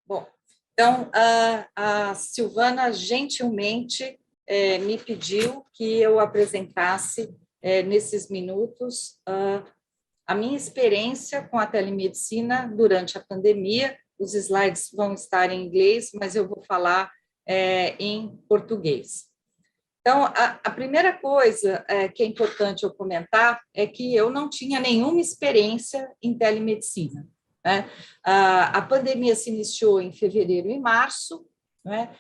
Bom, então, a Silvana gentilmente me pediu que eu apresentasse, nesses minutos, a minha experiência com a telemedicina durante a pandemia. Os slides vão estar em inglês, mas eu vou falar em português. Então, a primeira coisa que é importante eu comentar é que eu não tinha nenhuma experiência em telemedicina, né? A pandemia se iniciou em fevereiro e março, né?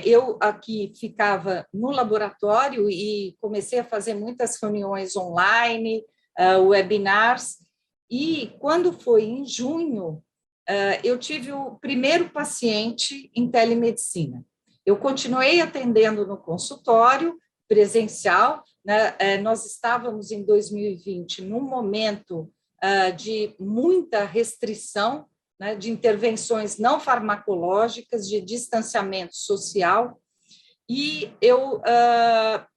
Eu aqui ficava no laboratório e comecei a fazer muitas reuniões online, webinars, e quando foi em junho, eu tive o primeiro paciente em telemedicina. Eu continuei atendendo no consultório presencial, né? Nós estávamos em 2020 num momento de muita restrição, né, de intervenções não farmacológicas, de distanciamento social, e eu,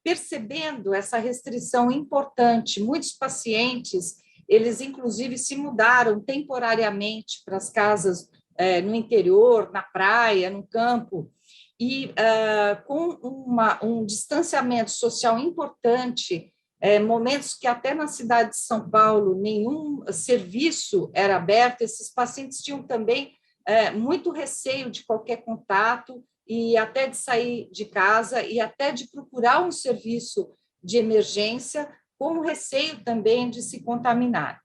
percebendo essa restrição importante, muitos pacientes, eles inclusive se mudaram temporariamente para as casas no interior, na praia, no campo, e com um distanciamento social importante, momentos que até na cidade de São Paulo nenhum serviço era aberto, esses pacientes tinham também muito receio de qualquer contato e até de sair de casa e até de procurar um serviço de emergência, com receio também de se contaminar.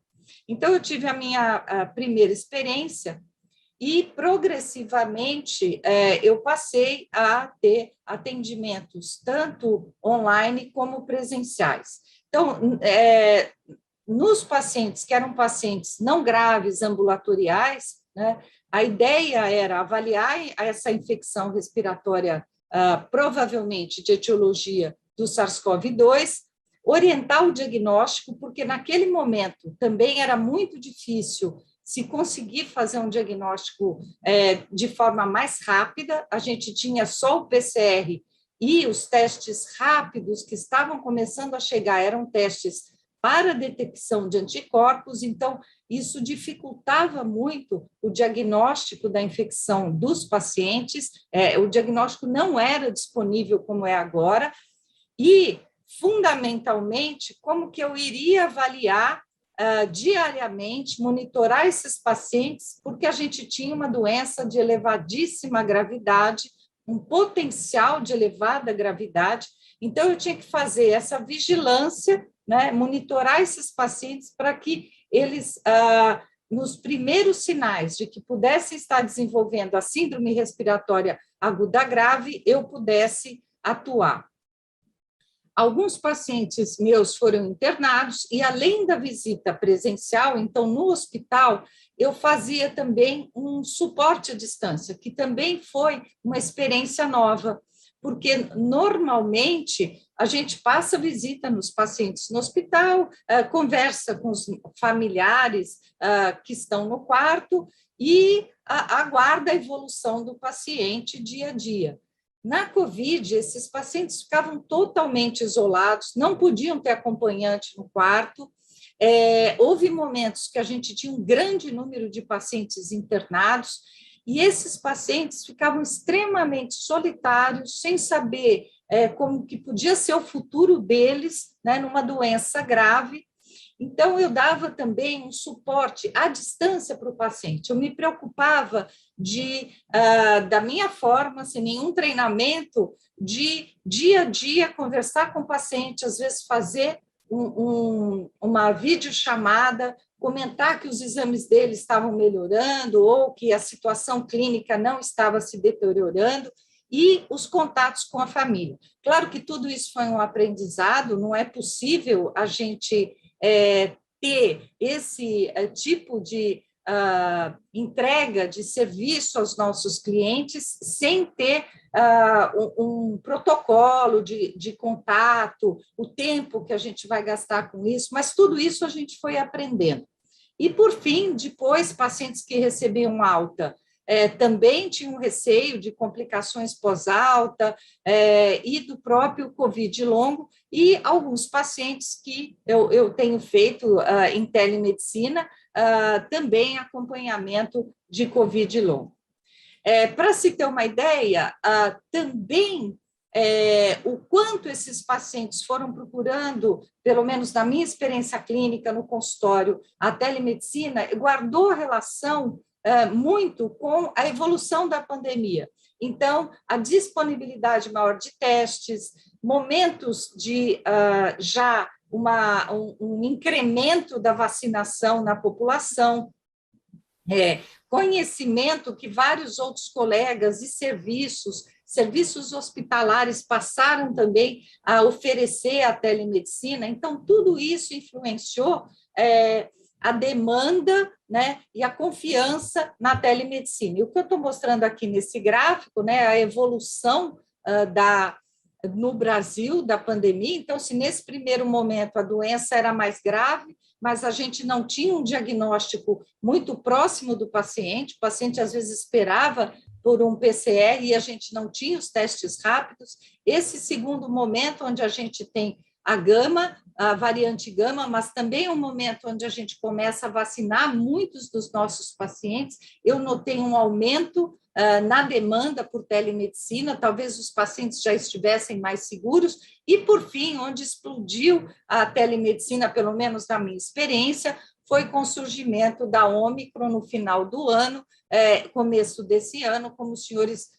Então, eu tive a minha primeira experiência e, progressivamente, eu passei a ter atendimentos tanto online como presenciais. Então, nos pacientes que eram pacientes não graves, ambulatoriais, né, a ideia era avaliar essa infecção respiratória, provavelmente de etiologia do SARS-CoV-2, orientar o diagnóstico, porque naquele momento também era muito difícil se conseguir fazer um diagnóstico de forma mais rápida. A gente tinha só o PCR e os testes rápidos que estavam começando a chegar eram testes para detecção de anticorpos, então isso dificultava muito o diagnóstico da infecção dos pacientes, o diagnóstico não era disponível como é agora, e, fundamentalmente, como que eu iria avaliar diariamente, monitorar esses pacientes, porque a gente tinha uma doença de elevadíssima gravidade, um potencial de elevada gravidade, então eu tinha que fazer essa vigilância, né, monitorar esses pacientes para que eles, nos primeiros sinais de que pudessem estar desenvolvendo a síndrome respiratória aguda grave, eu pudesse atuar. Alguns pacientes meus foram internados e, além da visita presencial, então, no hospital, eu fazia também um suporte à distância, que também foi uma experiência nova, porque, normalmente, a gente passa visita nos pacientes no hospital, conversa com os familiares que estão no quarto e aguarda a evolução do paciente dia a dia. Na Covid, esses pacientes ficavam totalmente isolados, não podiam ter acompanhante no quarto. Houve momentos que a gente tinha um grande número de pacientes internados, e esses pacientes ficavam extremamente solitários, sem saber como que podia ser o futuro deles, né, numa doença grave. Então, eu dava também um suporte à distância para o paciente. Eu me preocupava da minha forma, sem nenhum treinamento, de dia a dia conversar com o paciente, às vezes fazer uma videochamada, comentar que os exames dele estavam melhorando ou que a situação clínica não estava se deteriorando, e os contatos com a família. Claro que tudo isso foi um aprendizado, não é possível a gente ter esse tipo de entrega de serviço aos nossos clientes sem ter um protocolo de contato, o tempo que a gente vai gastar com isso, mas tudo isso a gente foi aprendendo. E, por fim, depois, pacientes que recebiam alta também tinham receio de complicações pós-alta e do próprio Covid longo, e alguns pacientes que eu tenho feito em telemedicina, também acompanhamento de Covid longo. Para se ter uma ideia, também o quanto esses pacientes foram procurando, pelo menos na minha experiência clínica no consultório, a telemedicina, guardou relação muito com a evolução da pandemia. Então, a disponibilidade maior de testes, momentos de já um incremento da vacinação na população, conhecimento que vários outros colegas e serviços hospitalares passaram também a oferecer a telemedicina. Então, tudo isso influenciou a demanda, né, e a confiança na telemedicina. E o que eu estou mostrando aqui nesse gráfico, né, a evolução no Brasil da pandemia. Então, se nesse primeiro momento a doença era mais grave, mas a gente não tinha um diagnóstico muito próximo do paciente, o paciente às vezes esperava por um PCR e a gente não tinha os testes rápidos. Esse segundo momento, onde a gente tem a gama, a variante gama, mas também é um momento onde a gente começa a vacinar muitos dos nossos pacientes. Eu notei um aumento na demanda por telemedicina, talvez os pacientes já estivessem mais seguros, e, por fim, onde explodiu a telemedicina, pelo menos na minha experiência, foi com o surgimento da Ômicron no final do ano, começo desse ano, como os senhores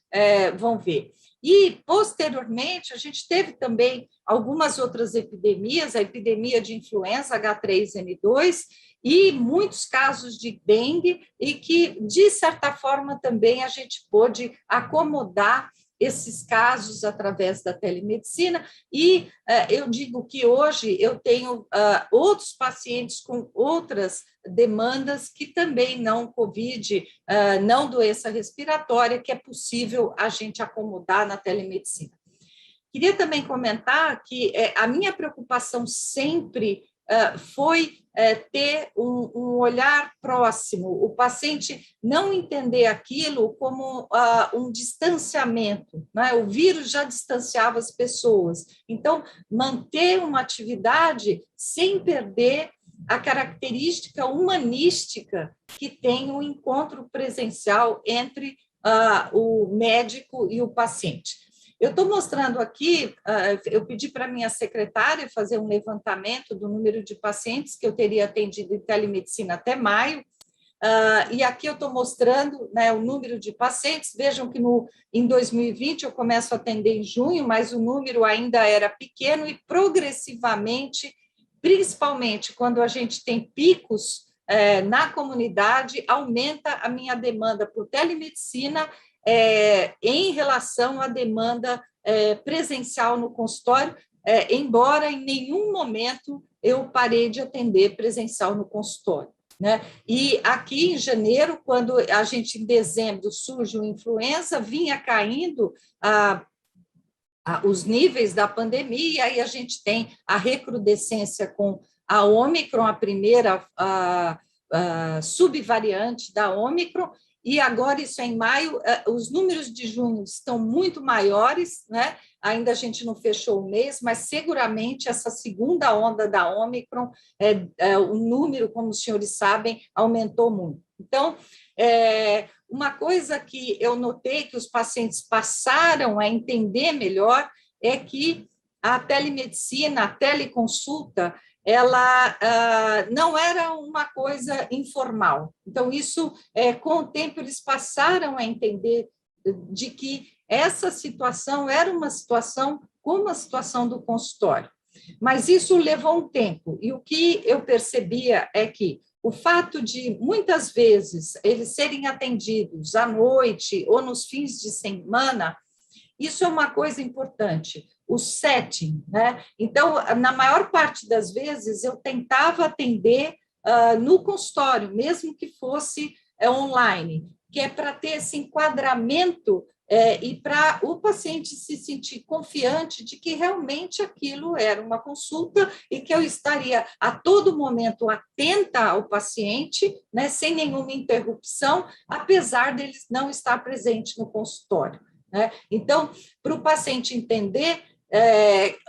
vão ver. E, posteriormente, a gente teve também algumas outras epidemias, a epidemia de influenza H3N2 e muitos casos de dengue, e que, de certa forma, também a gente pôde acomodar esses casos através da telemedicina, e eu digo que hoje eu tenho outros pacientes com outras demandas que também não COVID, não doença respiratória, que é possível a gente acomodar na telemedicina. Queria também comentar que a minha preocupação sempre foi ter um olhar próximo, o paciente não entender aquilo como um distanciamento, né? O vírus já distanciava as pessoas, então manter uma atividade sem perder a característica humanística que tem o encontro presencial entre o médico e o paciente. Eu estou mostrando aqui, eu pedi para a minha secretária fazer um levantamento do número de pacientes que eu teria atendido em telemedicina até maio, e aqui eu estou mostrando, né, o número de pacientes. Vejam que em 2020 eu começo a atender em junho, mas o número ainda era pequeno e progressivamente, principalmente quando a gente tem picos na comunidade, aumenta a minha demanda por telemedicina em relação à demanda presencial no consultório, embora em nenhum momento eu parei de atender presencial no consultório, né? E aqui em janeiro, quando a gente, em dezembro, surge o influenza, vinha caindo os níveis da pandemia, e aí a gente tem a recrudescência com a Ômicron, a primeira subvariante da Ômicron, e agora isso é em maio, os números de junho estão muito maiores, né? Ainda a gente não fechou o mês, mas seguramente essa segunda onda da Ômicron, o número, como os senhores sabem, aumentou muito. Então, uma coisa que eu notei que os pacientes passaram a entender melhor é que a telemedicina, a teleconsulta, ela não era uma coisa informal. Então, isso, com o tempo, eles passaram a entender de que essa situação era uma situação como a situação do consultório. Mas isso levou um tempo, e o que eu percebia é que o fato de, muitas vezes, eles serem atendidos à noite ou nos fins de semana, isso é uma coisa importante, o setting, né? Então, na maior parte das vezes, eu tentava atender no consultório, mesmo que fosse online, que é para ter esse enquadramento e para o paciente se sentir confiante de que realmente aquilo era uma consulta e que eu estaria a todo momento atenta ao paciente, né, sem nenhuma interrupção, apesar deles não estar presente no consultório, né? Então, para o paciente entender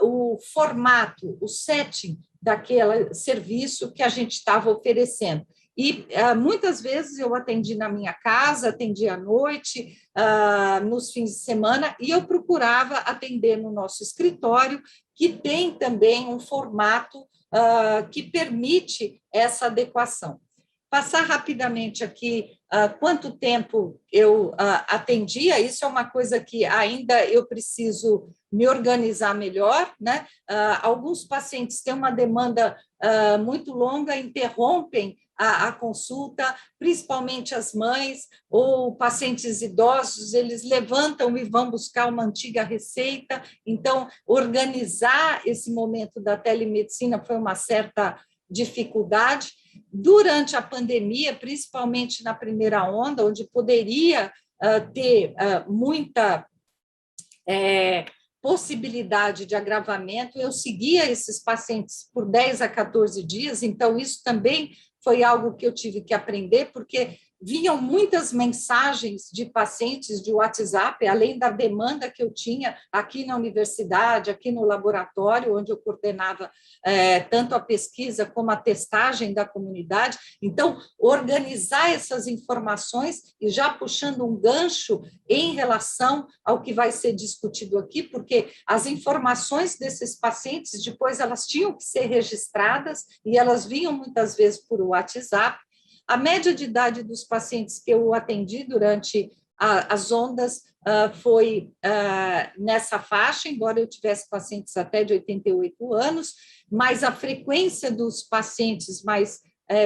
o formato, o setting daquele serviço que a gente estava oferecendo. E muitas vezes eu atendi na minha casa, atendi à noite, nos fins de semana, e eu procurava atender no nosso escritório, que tem também um formato que permite essa adequação. Passar rapidamente aqui quanto tempo eu atendia, isso é uma coisa que ainda eu preciso me organizar melhor, né? Alguns pacientes têm uma demanda muito longa, interrompem a consulta, principalmente as mães ou pacientes idosos, eles levantam e vão buscar uma antiga receita, então organizar esse momento da telemedicina foi uma certa dificuldade. Durante a pandemia, principalmente na primeira onda, onde poderia ter muita possibilidade de agravamento, eu seguia esses pacientes por 10 a 14 dias, então isso também foi algo que eu tive que aprender, porque vinham muitas mensagens de pacientes de WhatsApp, além da demanda que eu tinha aqui na universidade, aqui no laboratório, onde eu coordenava tanto a pesquisa como a testagem da comunidade. Então, organizar essas informações e já puxando um gancho em relação ao que vai ser discutido aqui, porque as informações desses pacientes, depois elas tinham que ser registradas e elas vinham muitas vezes por WhatsApp. A média de idade dos pacientes que eu atendi durante as ondas foi nessa faixa, embora eu tivesse pacientes até de 88 anos, mas a frequência dos pacientes mais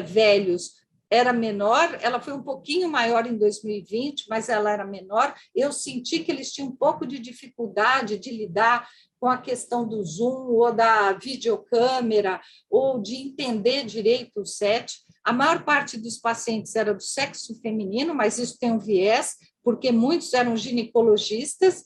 velhos era menor, ela foi um pouquinho maior em 2020, mas ela era menor. Eu senti que eles tinham um pouco de dificuldade de lidar com a questão do Zoom ou da videocâmera, ou de entender direito o SET. A maior parte dos pacientes era do sexo feminino, mas isso tem um viés, porque muitos eram ginecologistas,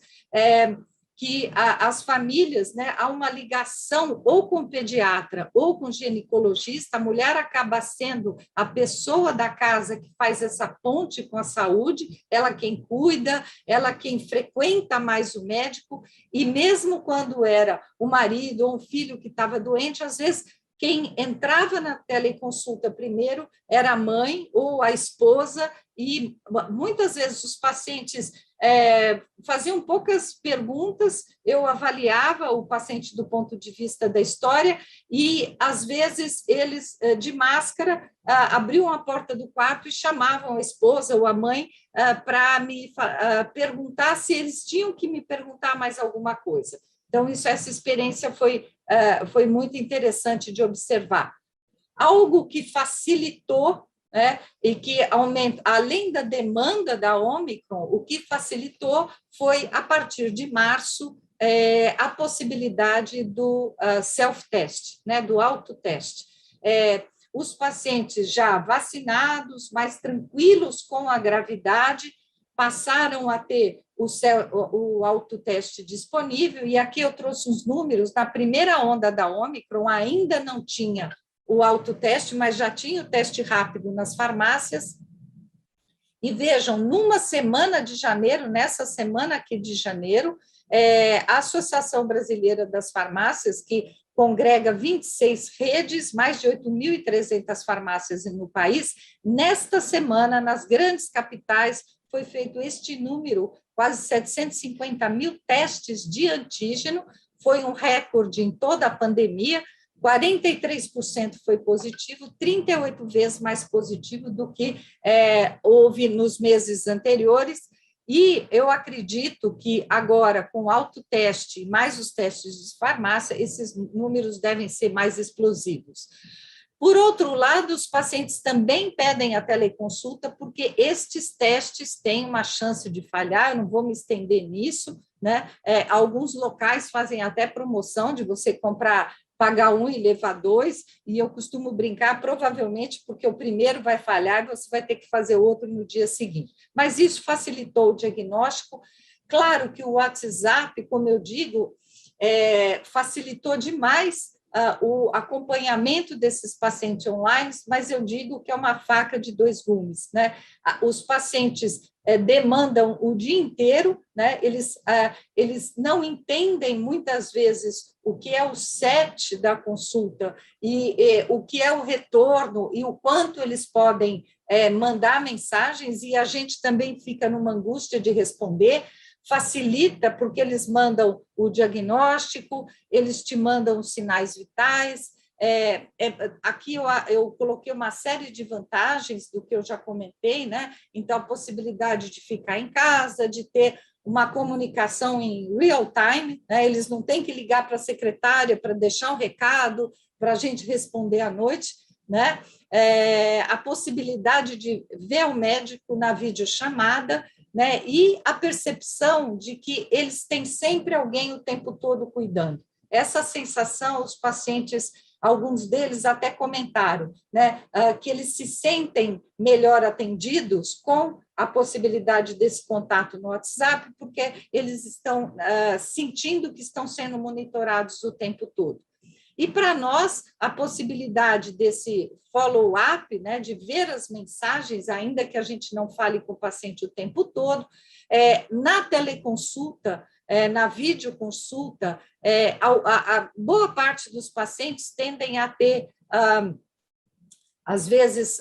que as famílias, né, há uma ligação ou com o pediatra ou com o ginecologista, a mulher acaba sendo a pessoa da casa que faz essa ponte com a saúde, ela quem cuida, ela quem frequenta mais o médico, e mesmo quando era o marido ou um filho que estava doente, às vezes quem entrava na teleconsulta primeiro era a mãe ou a esposa, e muitas vezes os pacientes faziam poucas perguntas, eu avaliava o paciente do ponto de vista da história, e às vezes eles, de máscara, abriam a porta do quarto e chamavam a esposa ou a mãe para me perguntar se eles tinham que me perguntar mais alguma coisa. Então, essa experiência foi muito interessante de observar. Algo que facilitou, né, e que aumenta, além da demanda da Omicron, o que facilitou foi, a partir de março, a possibilidade do self-test, né, do autoteste. Os pacientes já vacinados, mais tranquilos com a gravidade, passaram a ter o autoteste disponível, e aqui eu trouxe os números. Na primeira onda da Omicron ainda não tinha o autoteste, mas já tinha o teste rápido nas farmácias. E vejam, numa semana de janeiro, nessa semana aqui de janeiro, a Associação Brasileira das Farmácias, que congrega 26 redes, mais de 8.300 farmácias no país, nesta semana, nas grandes capitais, foi feito este número, quase 750 mil testes de antígeno, foi um recorde em toda a pandemia. 43% foi positivo, 38 vezes mais positivo do que houve nos meses anteriores, e eu acredito que agora, com o autoteste, mais os testes de farmácia, esses números devem ser mais explosivos. Por outro lado, os pacientes também pedem a teleconsulta, porque estes testes têm uma chance de falhar, eu não vou me estender nisso, né? Alguns locais fazem até promoção de você pagar um e levar dois, e eu costumo brincar, provavelmente porque o primeiro vai falhar e você vai ter que fazer outro no dia seguinte. Mas isso facilitou o diagnóstico. Claro que o WhatsApp, como eu digo, facilitou demais o acompanhamento desses pacientes online, mas eu digo que é uma faca de dois gumes, né? Os pacientes demandam o dia inteiro, né? Eles não entendem, muitas vezes, o que é o set da consulta e o que é o retorno e o quanto eles podem mandar mensagens, e a gente também fica numa angústia de responder. Facilita, porque eles mandam o diagnóstico, eles te mandam os sinais vitais. Aqui eu coloquei uma série de vantagens do que eu já comentei, né? Então, a possibilidade de ficar em casa, de ter uma comunicação em real time, né? Eles não têm que ligar para a secretária para deixar um recado, para a gente responder à noite, né? A possibilidade de ver o médico na videochamada, né? E a percepção de que eles têm sempre alguém o tempo todo cuidando. Essa sensação, os pacientes, alguns deles até comentaram, né? Que eles se sentem melhor atendidos com a possibilidade desse contato no WhatsApp, porque eles estão sentindo que estão sendo monitorados o tempo todo. E para nós, a possibilidade desse follow-up, né, de ver as mensagens, ainda que a gente não fale com o paciente o tempo todo, na teleconsulta, na videoconsulta, a boa parte dos pacientes tendem a ter, às vezes,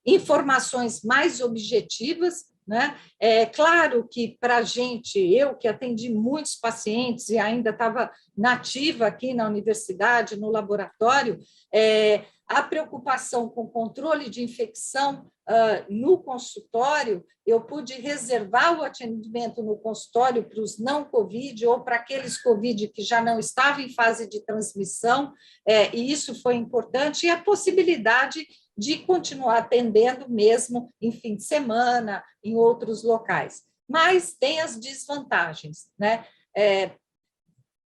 informações mais objetivas, né? É claro que, para a gente, eu que atendi muitos pacientes e ainda estava nativa aqui na universidade, no laboratório, a preocupação com controle de infecção no consultório, eu pude reservar o atendimento no consultório para os não Covid ou para aqueles Covid que já não estavam em fase de transmissão, e isso foi importante, e a possibilidade de continuar atendendo mesmo em fim de semana, em outros locais. Mas tem as desvantagens, né?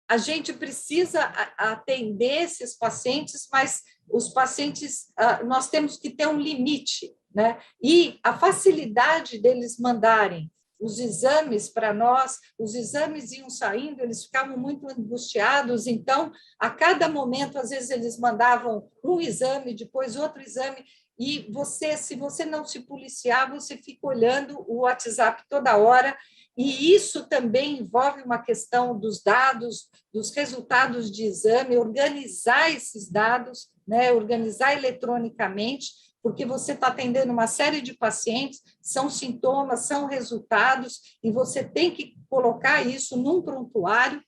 A gente precisa atender esses pacientes, mas os pacientes, nós temos que ter um limite, né? E a facilidade deles mandarem os exames para nós, os exames iam saindo, eles ficavam muito angustiados, então, a cada momento, às vezes, eles mandavam um exame, depois outro exame, e você, se você não se policiar, você fica olhando o WhatsApp toda hora, e isso também envolve uma questão dos dados, dos resultados de exame, organizar esses dados, né, organizar eletronicamente, porque você está atendendo uma série de pacientes, são sintomas, são resultados, e você tem que colocar isso num prontuário.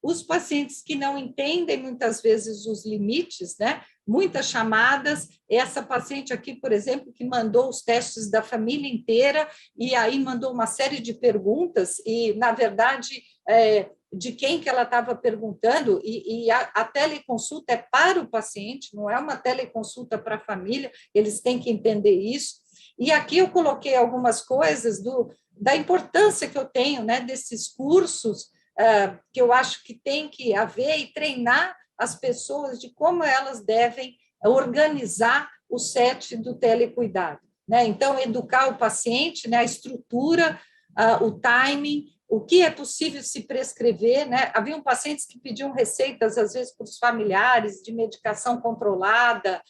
Os pacientes que não entendem, muitas vezes, os limites, né? Muitas chamadas, essa paciente aqui, por exemplo, que mandou os testes da família inteira, e aí mandou uma série de perguntas, e, na verdade, de quem que ela estava perguntando, e a teleconsulta é para o paciente, não é uma teleconsulta para a família, eles têm que entender isso. E aqui eu coloquei algumas coisas da importância que eu tenho, né, desses cursos, que eu acho que tem que haver, e treinar as pessoas de como elas devem organizar o set do telecuidado, né? Então, educar o paciente, né, a estrutura, o timing, o que é possível se prescrever, né? Haviam pacientes que pediam receitas, às vezes, para os familiares, de medicação controlada,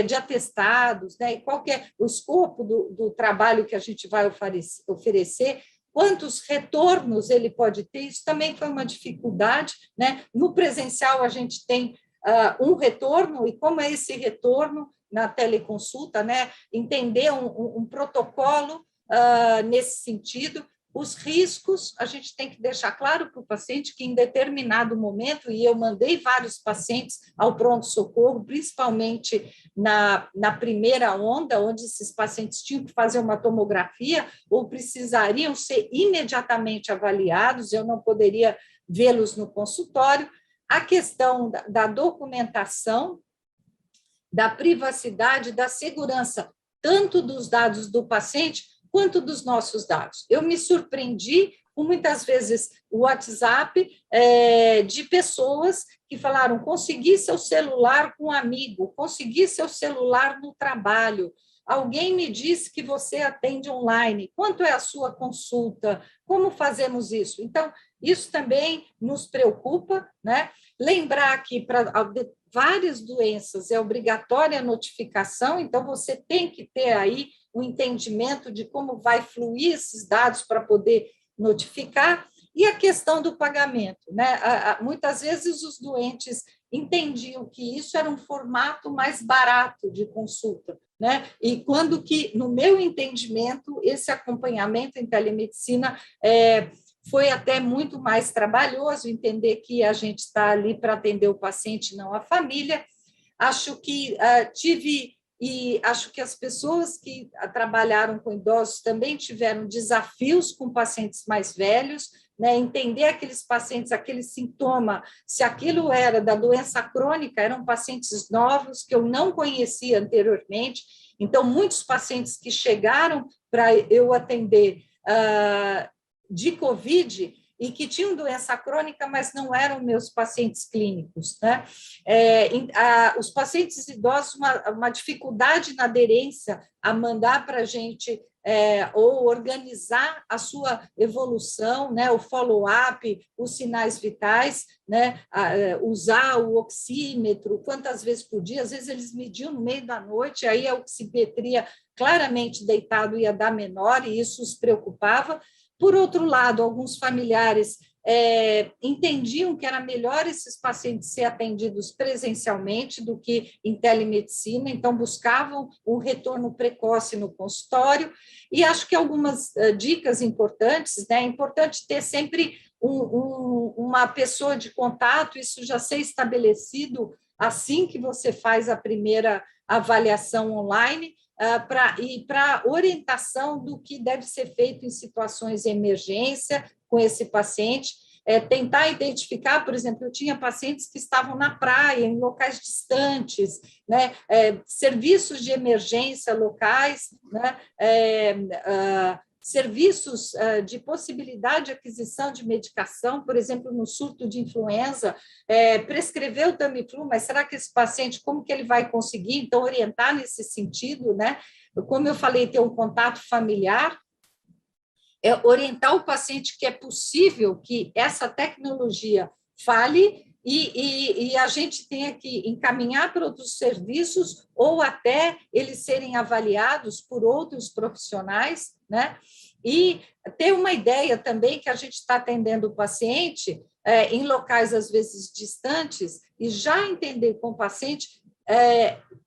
de atestados, né? E qual que é o escopo do trabalho que a gente vai oferecer, quantos retornos ele pode ter, isso também foi uma dificuldade, né? No presencial, a gente tem um retorno, e como é esse retorno na teleconsulta, né? Entender um protocolo nesse sentido. Os riscos, a gente tem que deixar claro para o paciente que, em determinado momento, e eu mandei vários pacientes ao pronto-socorro, principalmente na primeira onda, onde esses pacientes tinham que fazer uma tomografia ou precisariam ser imediatamente avaliados, eu não poderia vê-los no consultório. A questão da documentação, da privacidade, da segurança, tanto dos dados do paciente quanto dos nossos dados. Eu me surpreendi com, muitas vezes, o WhatsApp de pessoas que falaram: consegui seu celular com um amigo, consegui seu celular no trabalho, alguém me disse que você atende online, quanto é a sua consulta, como fazemos isso? Então, isso também nos preocupa, né? Lembrar que para várias doenças é obrigatória a notificação, então você tem que ter aí um entendimento de como vai fluir esses dados para poder notificar, e a questão do pagamento, né? Muitas vezes os doentes entendiam que isso era um formato mais barato de consulta, né? E quando que, no meu entendimento, esse acompanhamento em telemedicina foi até muito mais trabalhoso, entender que a gente está ali para atender o paciente, não a família. Acho que e acho que as pessoas que trabalharam com idosos também tiveram desafios com pacientes mais velhos, né? Entender aqueles pacientes, aquele sintoma, se aquilo era da doença crônica, eram pacientes novos que eu não conhecia anteriormente. Então, muitos pacientes que chegaram para eu atender de COVID e que tinham doença crônica, mas não eram meus pacientes clínicos, né? Os pacientes idosos, uma dificuldade na aderência a mandar para a gente ou organizar a sua evolução, né? O follow-up, os sinais vitais, né? Usar o oxímetro, quantas vezes por dia, às vezes eles mediam no meio da noite, aí a oximetria claramente deitado ia dar menor, e isso os preocupava. Por outro lado, alguns familiares entendiam que era melhor esses pacientes ser atendidos presencialmente do que em telemedicina, então buscavam um retorno precoce no consultório, e acho que algumas dicas importantes, né? É importante ter sempre uma pessoa de contato, isso já ser estabelecido assim que você faz a primeira avaliação online, para orientação do que deve ser feito em situações de emergência com esse paciente, tentar identificar, por exemplo, eu tinha pacientes que estavam na praia, em locais distantes, né? Serviços de emergência locais, né? Serviços de possibilidade de aquisição de medicação, por exemplo, no surto de influenza, prescreveu o Tamiflu, mas será que esse paciente, como que ele vai conseguir? Então, orientar nesse sentido, né? Como eu falei, ter um contato familiar, orientar o paciente que é possível que essa tecnologia fale e a gente tenha que encaminhar para outros serviços ou até eles serem avaliados por outros profissionais, né? E ter uma ideia também que a gente está atendendo o paciente em locais, às vezes, distantes, e já entender com o paciente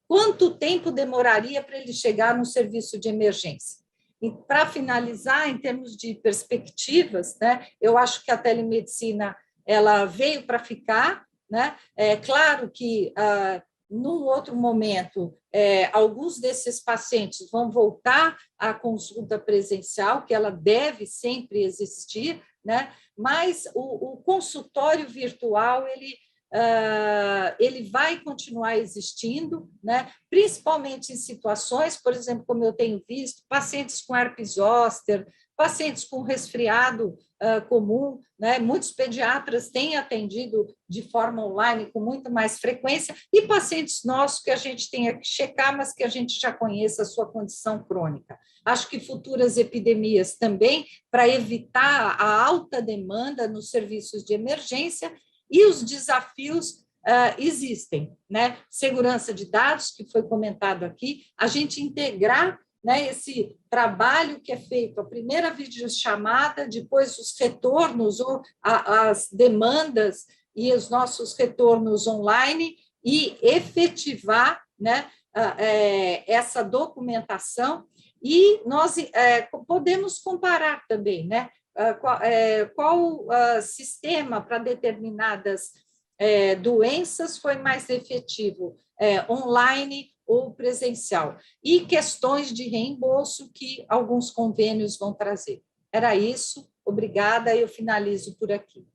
quanto tempo demoraria para ele chegar no serviço de emergência. E, para finalizar, em termos de perspectivas, né, eu acho que a telemedicina ela veio para ficar, né? É claro que, num outro momento, alguns desses pacientes vão voltar à consulta presencial, que ela deve sempre existir, né? Mas o consultório virtual, ele vai continuar existindo, né? Principalmente em situações, por exemplo, como eu tenho visto, pacientes com herpes zoster, pacientes com resfriado comum, né? Muitos pediatras têm atendido de forma online com muito mais frequência, e pacientes nossos que a gente tenha que checar, mas que a gente já conheça a sua condição crônica. Acho que futuras epidemias também, para evitar a alta demanda nos serviços de emergência, e os desafios existem, né? Segurança de dados, que foi comentado aqui, a gente integrar, né, esse trabalho que é feito, a primeira videochamada, depois os retornos, ou as demandas e os nossos retornos online, e efetivar, né, essa documentação, e nós podemos comparar também, né? Qual sistema para determinadas doenças foi mais efetivo, online ou presencial, e questões de reembolso que alguns convênios vão trazer. Era isso, obrigada, eu finalizo por aqui.